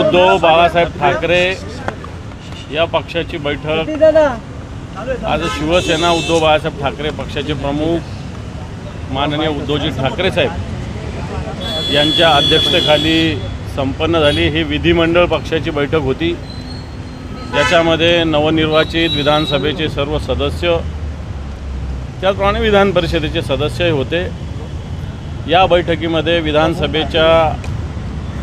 उद्धव बाळासाहेब ठाकरे या पक्षाची बैठक आज शिवसेना उद्धव बाळासाहेब ठाकरे पक्षाचे प्रमुख माननीय उद्धवजी ठाकरे साहेब यांच्या अध्यक्षतेखाली संपन्न झाली। ही विधिमंडळ पक्षाची बैठक होती, ज्याच्यामध्ये नवनिर्वाचित विधानसभेचे सर्व सदस्य, त्याचप्रमाणे विधान परिषदेचे सदस्यही होते। या बैठकीमध्ये विधानसभेच्या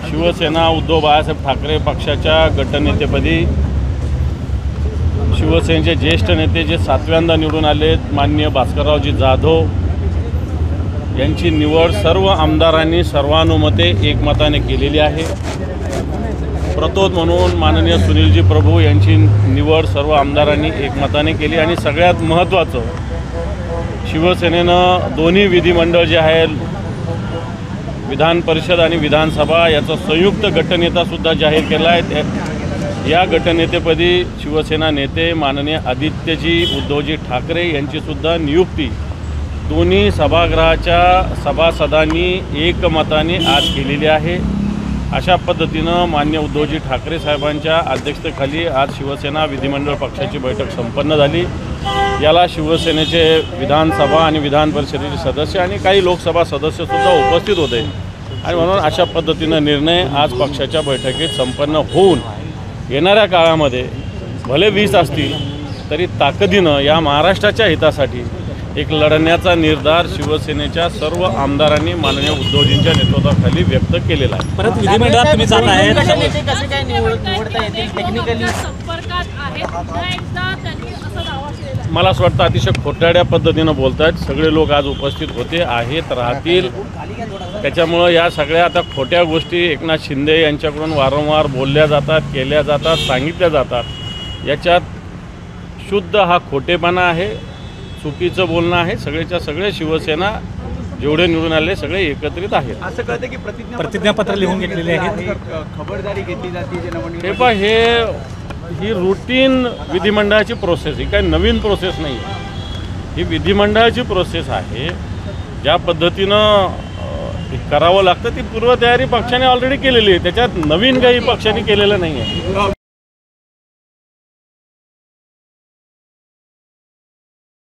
शिवसेना उद्धव बाळासाहेब ठाकरे पक्षाच्या गटनेतेपदी शिवसेनेचे ज्येष्ठ नेते जे 7व्यांदा निवडून आलेत माननीय भास्कररावजी जाधव यांची निवड सर्व आमदारांनी सर्वानुमते एकमताने केलेली आहे। प्रतोद म्हणून माननीय सुनीलजी प्रभू यांची निवड सर्व आमदारांनी एकमताने केली। आणि सगळ्यात महत्त्वाचं, शिवसेनेनं दोन्ही विधिमंडळ जे आहे विधान परिषद आणि विधानसभा याचा संयुक्त गटनेतासुद्धा जाहीर केला आहे। या गटनेतेपदी शिवसेना नेते माननीय आदित्यजी उद्धवजी ठाकरे यांचीसुद्धा नियुक्ती दोन्ही सभागृहाच्या सभासदांनी एकमताने आज केलेली आहे। अशा पद्धतीनं माननीय उद्धवजी ठाकरे साहेबांच्या अध्यक्षतेखाली आज शिवसेना विधिमंडळ पक्षाची बैठक संपन्न झाली। याला शिवसेनेचे विधानसभा आणि विधान परिषदेचे सदस्य आणि काही लोकसभा सदस्यसुद्धा उपस्थित होते आणि म्हणून अशा पद्धतीनं निर्णय आज पक्षाच्या बैठकीत संपन्न होऊन येणाऱ्या काळामध्ये भले 20 असतील तरी ताकदीनं या महाराष्ट्राच्या हितासाठी एक लढण्याचा निर्धार शिवसेनेच्या सर्व आमदारांनी माननीय उद्धवजींच्या नेतृत्वाखाली व्यक्त केलेला आहे। परत विधिमंडळात तुम्ही जात आहे, मला असं वाटतं अतिशय खोटारड्या पद्धतीनं बोलत आहेत। सगळे लोक आज उपस्थित होते, आहेत, राहतील। त्याच्यामुळं या सगळ्या आता खोट्या गोष्टी एकनाथ शिंदे यांच्याकडून वारंवार बोलल्या जातात, केल्या जातात, सांगितल्या जातात। याच्यात शुद्ध हा खोटेपणा आहे, चुकीचं बोलणं आहे। सगळेच्या सगळे शिवसेना जेवढे निवडून आले सगळे एकत्रित आहेत। असं कळतं की प्रतिज्ञापत्र लिहून घेतलेले आहेत, खबरदारी घेतली जाते। हे पण ही रूटीन विधिमंडळाची प्रोसेस, ही काही नवीन प्रोसेस नाही आहे। ही विधिमंडळाची प्रोसेस आहे, ज्या पद्धतीनं करावं लागतं ती पूर्वतयारी पक्षाने ऑलरेडी केलेली आहे। त्याच्यात नवीन काही पक्षाने केलेलं नाही आहे।